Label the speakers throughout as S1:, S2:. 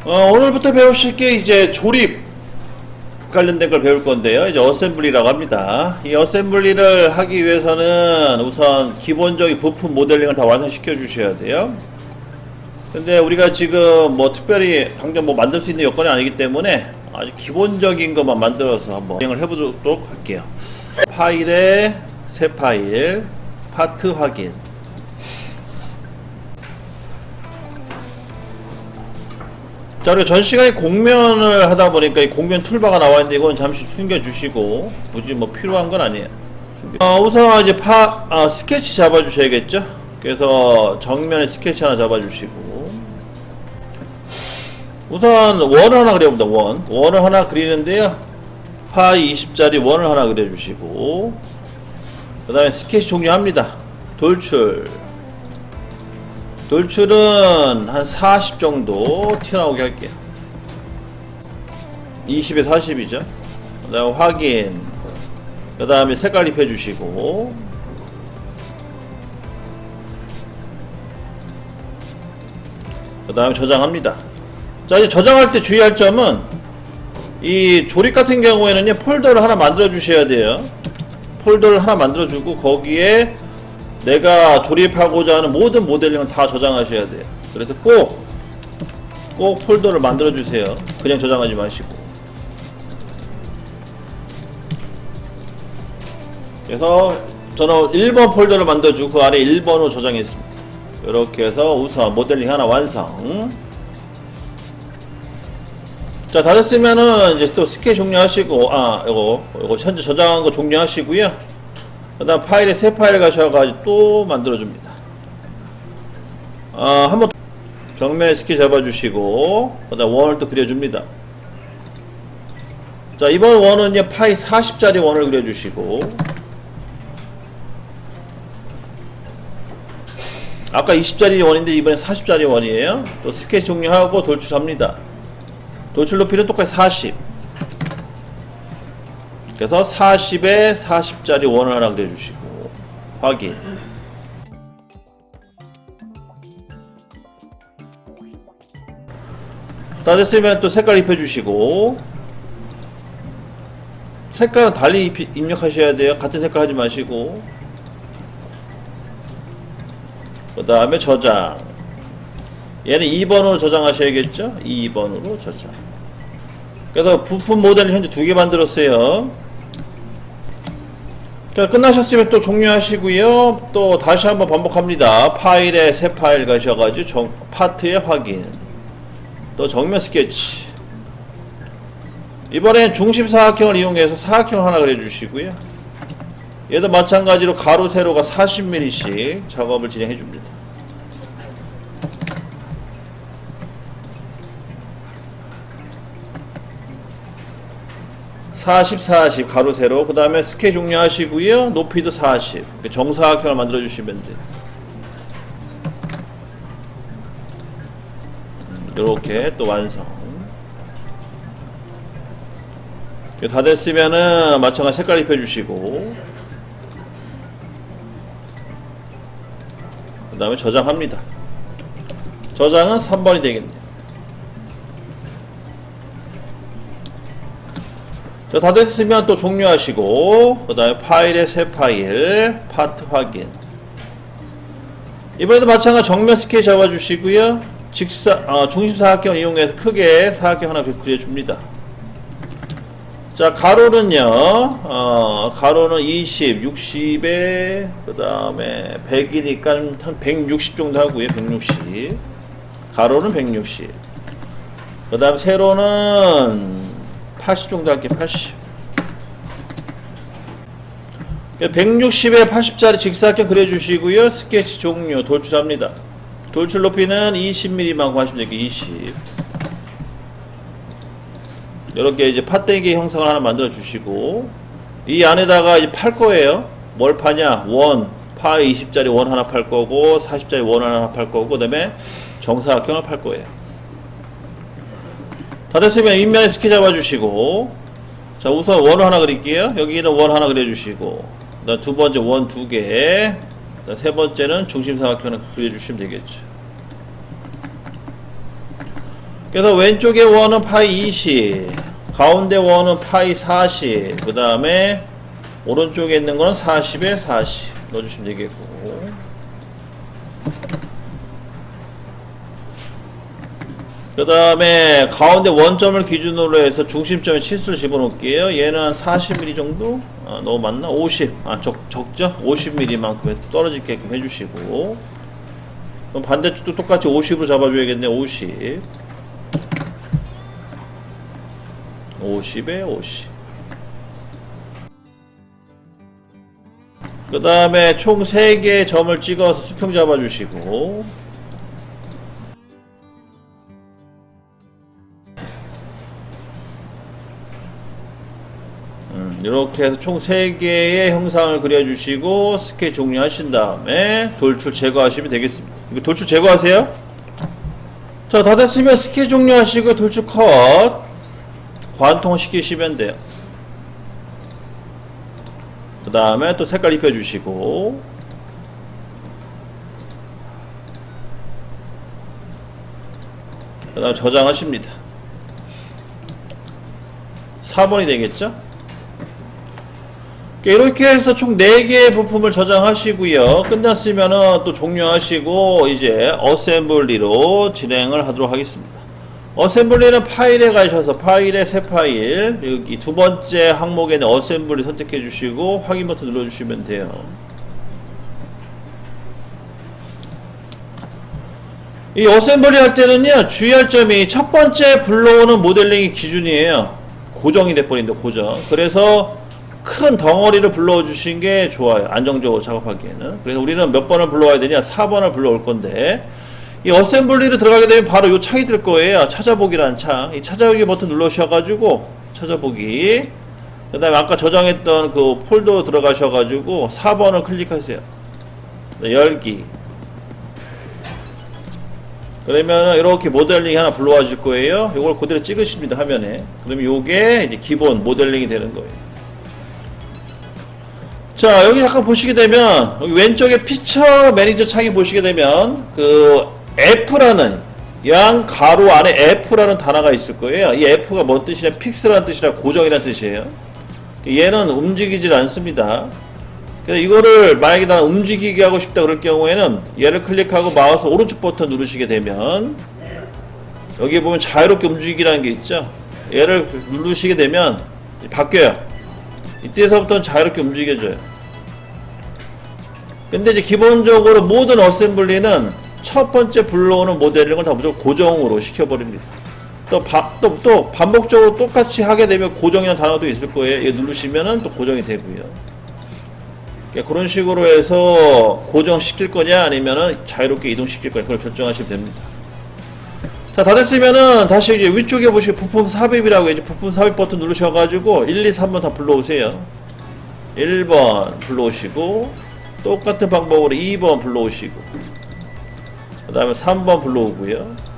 S1: 오늘부터 배우실 게 이제 조립 관련된 걸 배울 건데요. 이제 어셈블리라고 합니다. 이 어셈블리를 하기 위해서는 우선 기본적인 부품 모델링을 다 완성시켜 주셔야 돼요. 근데 우리가 지금 뭐 특별히 당장 뭐 만들 수 있는 여건이 아니기 때문에 아주 기본적인 것만 만들어서 한번 진행을 해보도록 할게요. 파일에 새 파일, 파트 확인. 자, 우리가 전 시간에 공면을 하다 보니까 이 공면 툴바가 나와 있는데 이건 잠시 숨겨주시고 굳이 뭐 필요한 건 아니에요. 우선 이제 스케치 잡아주셔야겠죠. 그래서 정면에 스케치 하나 잡아주시고 우선 원을 하나 그려봅니다. 원을 하나 그리는데요. 파이 20짜리 원을 하나 그려주시고 그 다음에 스케치 종료합니다. 돌출은 한 40 정도 튀어나오게 할게요. 20에 40이죠. 그 다음에 확인. 그 다음에 색깔 입혀주시고. 그 다음에 저장합니다. 자, 이제 저장할 때 주의할 점은 이 조립 같은 경우에는요, 폴더를 하나 만들어 주셔야 돼요. 폴더를 하나 만들어 주고 거기에 내가 조립하고자 하는 모든 모델링을 다 저장하셔야 돼요. 그래서 꼭 폴더를 만들어 주세요. 그냥 저장하지 마시고. 그래서 저는 1번 폴더를 만들어 주고 그 안에 1번으로 저장했습니다. 이렇게 해서 우선 모델링 하나 완성. 자, 다 됐으면은 이제 또 스케치 종료하시고, 요거 현재 저장한 거 종료하시고요. 그 다음 파일에 새 파일 가셔가지고 또 만들어줍니다. 한번 정면에 스케치 잡아주시고, 그 다음 원을 또 그려줍니다. 자, 이번 원은요, 파이 40짜리 원을 그려주시고, 아까 20짜리 원인데 이번엔 40짜리 원이에요. 또 스케치 종료하고 돌출합니다. 돌출 높이는 똑같이 40. 그래서 40에 40짜리 원을 하나 그려주시고 확인. 다 됐으면 또 색깔 입혀주시고 색깔은 달리 입력하셔야 돼요. 같은 색깔 하지 마시고. 그 다음에 저장. 얘는 2번으로 저장하셔야겠죠? 2번으로 저장. 그래서 부품 모델을 현재 2개 만들었어요. 자, 끝나셨으면 또 종료하시고요. 또 다시 한번 반복합니다. 파일에 새 파일 가셔가지고 파트에 확인. 또 정면 스케치. 이번엔 중심 사각형을 이용해서 사각형 하나 그려주시고요. 얘도 마찬가지로 가로 세로가 40mm씩 작업을 진행해 줍니다. 40 가로 세로. 그 다음에 스케치 종료하시고요. 높이도 40. 정사각형을 만들어 주시면 돼요. 이렇게 또 완성. 다 됐으면은 마찬가지 색깔 입혀주시고 그 다음에 저장합니다. 저장은 3번이 되겠네요. 자, 다 됐으면 또 종료하시고 그 다음에 파일에 새 파일 파트 확인. 이번에도 마찬가지 정면 스케치 잡아주시고요. 중심 사각형을 이용해서 크게 사각형 하나 그려줍니다. 자, 가로는요, 가로는 20, 60에 그 다음에 100이니까 한 160 정도 하고요. 160. 가로는 160. 그 다음 세로는 80 정도 할게요. 80. 160에 80짜리 직사각형 그려주시고요. 스케치 종료. 돌출합니다. 돌출 높이는 20mm만큼 하시면 되겠고 20. 이렇게 이제 팥대기 형상을 하나 만들어 주시고 이 안에다가 이제 팔 거예요. 뭘 파냐? 파이 20짜리 원 하나 팔 거고 40짜리 원 하나 팔 거고 그 다음에 정사각형을 팔 거예요. 다 됐으면 윗면에 스케치 잡아주시고 자, 우선 원 하나 그릴게요. 여기는 원 하나 그려주시고 그다음 두 번째 원 2개, 세 번째는 중심 사각형을 그려주시면 되겠죠. 그래서 왼쪽에 원은 파이 20, 가운데 원은 파이 40, 그 다음에 오른쪽에 있는 거는 40에 40 넣어주시면 되겠고, 그 다음에 가운데 원점을 기준으로 해서 중심점에 치수를 집어넣을게요. 얘는 한 40mm 정도? 너무 많나? 50. 적죠? 50mm만큼 떨어지게끔 해주시고, 그럼 반대쪽도 똑같이 50으로 잡아줘야겠네. 50. 50에 50. 그 다음에 총 3개의 점을 찍어서 수평 잡아주시고, 이렇게 해서 총 3개의 형상을 그려주시고 스케치 종료하신 다음에 돌출 제거하시면 되겠습니다. 이거 돌출 제거하세요. 자, 다 됐으면 스케치 종료하시고 돌출 컷 관통시키시면 돼요. 그 다음에 또 색깔 입혀주시고, 그 다음에 저장하십니다. 4번이 되겠죠? 이렇게 해서 총 4개의 부품을 저장하시고요. 끝났으면은 또 종료하시고 이제 어셈블리로 진행을 하도록 하겠습니다. 어셈블리는 파일에 가셔서 파일에 새 파일, 여기 두 번째 항목에 있는 어셈블리 선택해 주시고 확인 버튼 눌러 주시면 돼요. 이 어셈블리 할 때는요, 주의할 점이 첫 번째 불러오는 모델링이 기준이에요. 고정이 돼버린다, 고정. 그래서 큰 덩어리를 불러와 주신 게 좋아요. 안정적으로 작업하기에는. 그래서 우리는 몇 번을 불러와야 되냐? 4번을 불러올 건데, 이 어셈블리를 들어가게 되면 바로 요 창이 뜰 거예요. 찾아보기라는 창. 이 찾아보기 버튼 눌러주셔가지고 찾아보기, 그 다음에 아까 저장했던 그 폴더 들어가셔가지고 4번을 클릭하세요. 열기. 그러면 이렇게 모델링이 하나 불러와 줄 거예요. 이걸 그대로 찍으십니다, 화면에. 그러면 요게 이제 기본 모델링이 되는 거예요. 자, 여기 잠깐 보시게 되면 여기 왼쪽에 피처 매니저 창이 보시게 되면 그 F라는 양 가로 안에 F라는 단어가 있을 거예요. 이 F가 뭔 뜻이냐? 픽스라는 뜻이라 고정이라는 뜻이에요. 얘는 움직이질 않습니다. 그래서 이거를 만약에 나는 움직이게 하고 싶다 그럴 경우에는 얘를 클릭하고 마우스 오른쪽 버튼 누르시게 되면 여기 보면 자유롭게 움직이라는 게 있죠. 얘를 누르시게 되면 바뀌어요. 이때서부터는 자유롭게 움직여져요. 근데 이제 기본적으로 모든 어셈블리는 첫 번째 불러오는 모델링을 다 무조건 고정으로 시켜버립니다. 또 반복적으로 똑같이 하게 되면 고정이라는 단어도 있을 거예요. 이거 누르시면은 또 고정이 되고요. 그런 식으로 해서 고정시킬 거냐 아니면은 자유롭게 이동시킬 거냐, 그걸 결정하시면 됩니다. 자, 다 됐으면은 다시 이제 위쪽에 보시면 부품 삽입이라고 이제 부품 삽입 버튼 누르셔가지고 1, 2, 3번 다 불러오세요. 1번 불러오시고, 똑같은 방법으로 2번 불러오시고, 그 다음에 3번 불러오고요.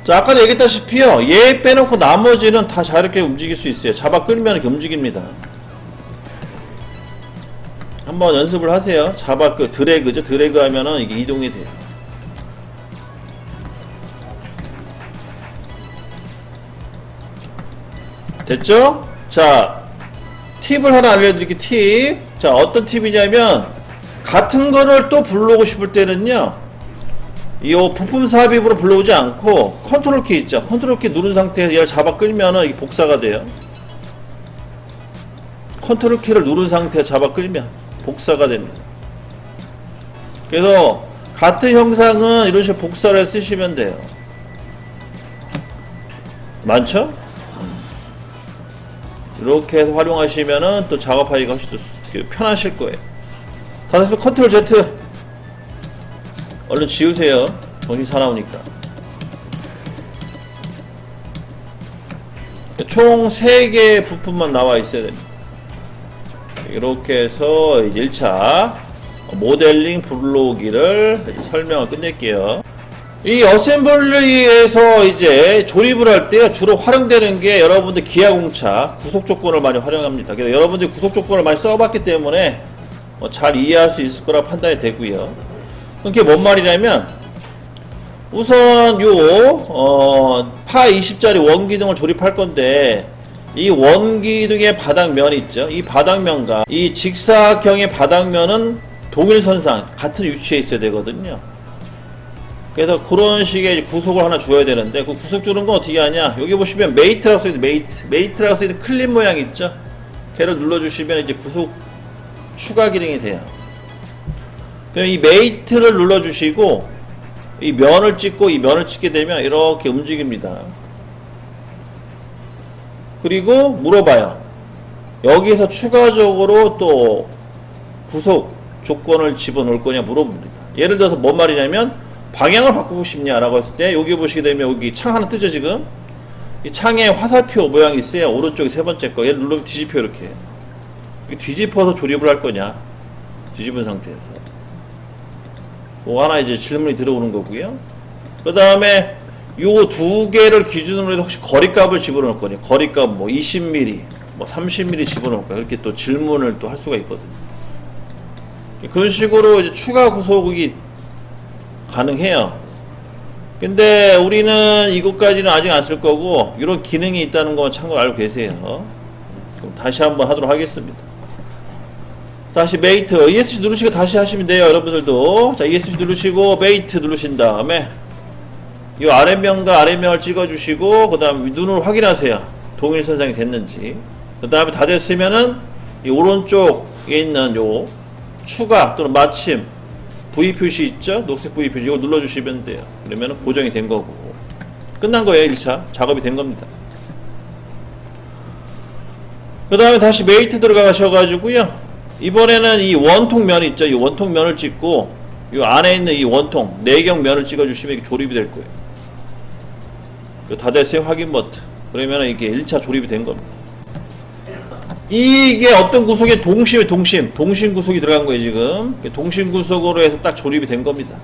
S1: 자, 아까도 얘기했다시피요, 얘 빼놓고 나머지는 다 자유롭게 움직일 수 있어요. 잡아 끌면 이렇게 움직입니다. 한번 연습을 하세요. 잡아 드래그죠. 드래그 하면은 이게 이동이 돼요. 됐죠? 자, 팁을 하나 알려드릴게요. 팁. 자, 어떤 팁이냐면, 같은 거를 또 불러오고 싶을 때는요, 이 부품 삽입으로 불러오지 않고 컨트롤 키 있죠. 컨트롤 키 누른 상태에서 얘를 잡아 끌면은 이게 복사가 돼요. 컨트롤 키를 누른 상태에서 잡아 끌면 복사가 됩니다. 그래서 같은 형상은 이런 식으로 복사를 해서 쓰시면 돼요. 많죠? 이렇게 해서 활용하시면은 또 작업하기가 훨씬 더 편하실 거예요. 다시 컨트롤 Z. 얼른 지우세요. 정신 사나우니까. 총 3개의 부품만 나와 있어야 됩니다. 이렇게 해서 이제 1차 모델링 불러오기를 설명을 끝낼게요. 이 어셈블리에서 이제 조립을 할 때요, 주로 활용되는 게 여러분들 기하공차 구속 조건을 많이 활용합니다. 그래서 여러분들이 구속 조건을 많이 써봤기 때문에 잘 이해할 수 있을 거라 판단이 되고요. 그게 뭔 말이냐면, 우선 파 20짜리 원기둥을 조립할 건데, 이 원기둥의 바닥면 있죠? 이 바닥면과 이 직사각형의 바닥면은 동일선상, 같은 위치에 있어야 되거든요. 그래서 그런 식의 구속을 하나 줘야 되는데, 그 구속 주는 건 어떻게 하냐? 여기 보시면 메이트라고 써있는 메이트라고 써있는 클립 모양 있죠? 걔를 눌러주시면 이제 구속 추가 기능이 돼요. 그럼 이 메이트를 눌러주시고, 이 면을 찍고, 이 면을 찍게 되면 이렇게 움직입니다. 그리고 물어봐요. 여기서 추가적으로 또 구속 조건을 집어넣을 거냐 물어봅니다. 예를 들어서 뭔 말이냐면, 방향을 바꾸고 싶냐라고 했을 때, 여기 보시게 되면 여기 창 하나 뜨죠, 지금? 이 창에 화살표 모양이 있어요. 오른쪽에 세 번째 거. 얘를 누르면 뒤집혀, 이렇게. 뒤집어서 조립을 할 거냐? 뒤집은 상태에서. 뭐 하나 이제 질문이 들어오는 거고요. 그 다음에 요 두 개를 기준으로 해서 혹시 거리값을 집어넣을 거냐? 거리값 뭐 20mm, 뭐 30mm 집어넣을 거냐? 이렇게 또 질문을 또 할 수가 있거든요. 그런 식으로 이제 추가 구속이 가능해요. 근데 우리는 이것까지는 아직 안 쓸 거고, 이런 기능이 있다는 것만 참고로 알고 계세요. 그럼 다시 한번 하도록 하겠습니다. 다시 메이트, ESC 누르시고 다시 하시면 돼요, 여러분들도. 자, ESC 누르시고 메이트 누르신 다음에 이 아랫면과 아랫면을 찍어주시고, 그 다음에 눈으로 확인하세요. 동일선상이 됐는지. 그 다음에 다 됐으면은 이 오른쪽에 있는 요 추가 또는 마침 V 표시 있죠? 녹색 V 표시 이거 눌러주시면 돼요. 그러면 고정이 된 거고 끝난 거예요. 1차 작업이 된 겁니다. 그 다음에 다시 메이트 들어가셔가지고요, 이번에는 이 원통 면 있죠? 이 원통 면을 찍고 이 안에 있는 이 원통 내경 면을 찍어주시면 이게 조립이 될 거예요. 다 됐어요. 확인 버튼. 그러면 이게 1차 조립이 된 겁니다. 이게 어떤 구속에 동심 구속이 들어간 거예요. 지금 동심 구속으로 해서 딱 조립이 된 겁니다.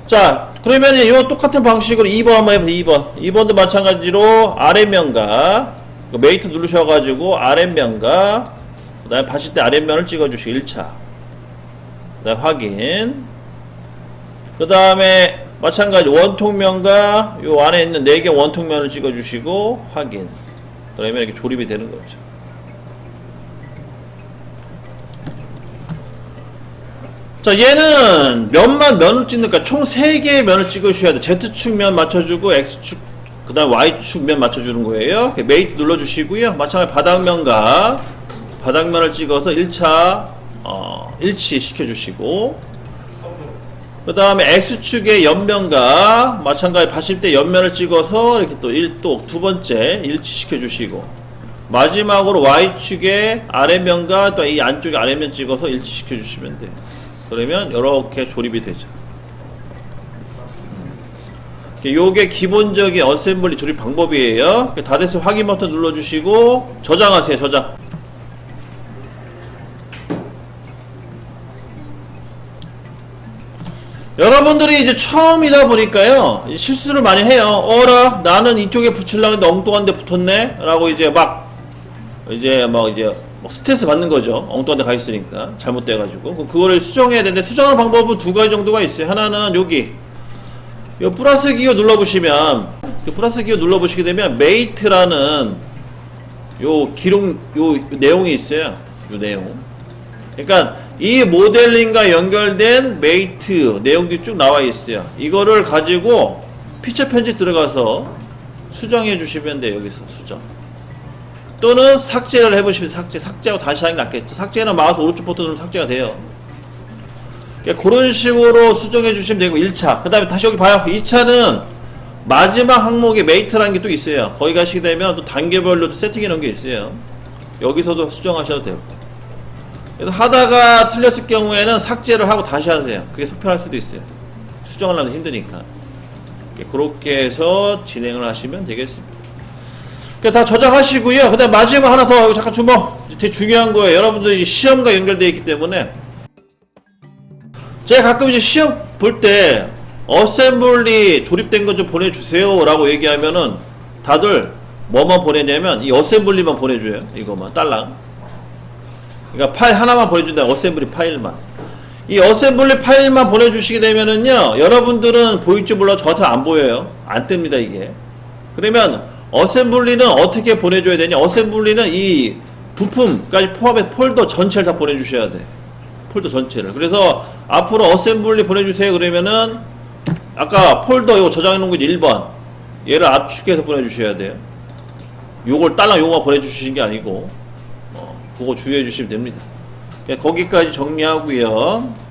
S1: 자, 그러면 이 똑같은 방식으로 2번 한번 해보세요. 2번도 마찬가지로 아랫면과 메이트 누르셔가지고 아랫면과 그 다음에 봤을 때 아랫면을 찍어주시고 1차 그 다음에 확인, 그 다음에 마찬가지 원통면과 요 안에 있는 4개 원통면을 찍어주시고 확인. 그러면 이렇게 조립이 되는 거죠. 자, 얘는 면을 찍으니까 총 3개의 면을 찍으셔야 돼. Z축 면 맞춰주고 X축 그 다음 Y축 면 맞춰주는 거예요. 메이트 눌러주시고요, 마찬가지 바닥면과 바닥면을 찍어서 1차 일치 시켜주시고, 그 다음에 X축의 옆면과 마찬가지 봤을 때 옆면을 찍어서 이렇게 또 두 번째 일치시켜 주시고, 마지막으로 Y축의 아랫면과 또 이 안쪽에 아랫면 찍어서 일치시켜 주시면 돼요. 그러면 이렇게 조립이 되죠. 요게 기본적인 어셈블리 조립 방법이에요. 다 돼서 확인 버튼 눌러주시고 저장하세요. 저장. 여러분들이 이제 처음이다 보니까요, 실수를 많이 해요. 어라, 나는 이쪽에 붙이려고 했는데 엉뚱한 데 붙었네? 라고 이제 막 스트레스 받는 거죠. 엉뚱한 데 가 있으니까. 잘못돼가지고. 그거를 수정해야 되는데, 수정할 방법은 2가지 정도가 있어요. 하나는 여기. 요 플러스 기호 눌러보시면, 플러스 기호 눌러보시게 되면, 메이트라는 요 내용이 있어요. 요 내용. 그러니까, 이 모델링과 연결된 메이트 내용들이 쭉 나와 있어요. 이거를 가지고 피처 편집 들어가서 수정해 주시면 돼요. 여기서 수정. 또는 삭제를 해보시면 삭제하고 다시 하는 게 낫겠죠. 삭제는 마우스 오른쪽 버튼 누르면 삭제가 돼요. 그러니까 그런 식으로 수정해 주시면 되고 1차. 그 다음에 다시 여기 봐요. 2차는 마지막 항목에 메이트라는 게 또 있어요. 거기 가시게 되면 또 단계별로 또 세팅해 놓은 게 있어요. 여기서도 수정하셔도 되고. 그래서 하다가 틀렸을 경우에는 삭제를 하고 다시 하세요. 그게 속편할 수도 있어요. 수정을 하면 힘드니까. 그렇게 해서 진행을 하시면 되겠습니다. 다 저장하시고요. 그 다음 마지막 하나 더, 잠깐 주목. 되게 중요한 거예요. 여러분들이 시험과 연결되어 있기 때문에. 제가 가끔 이제 시험 볼 때 어셈블리 조립된 거 좀 보내주세요 라고 얘기하면은 다들 뭐만 보내냐면 이 어셈블리만 보내줘요. 이거만 딸랑. 그러니까 파일 하나만 보내준다. 어셈블리 파일만. 이 어셈블리 파일만 보내주시게 되면은요, 여러분들은 보일지 몰라도 저 같으면 안 보여요. 안 뜹니다, 이게. 그러면 어셈블리는 어떻게 보내줘야 되냐? 어셈블리는 이 부품까지 포함해 폴더 전체를 다 보내주셔야 돼. 폴더 전체를. 그래서 앞으로 어셈블리 보내주세요. 그러면은 아까 폴더 이거 저장해 놓은 게 1번. 얘를 압축해서 보내주셔야 돼요. 요걸 딸랑 요거 보내주시는 게 아니고, 그거 주의해 주시면 됩니다. 거기까지 정리하고요.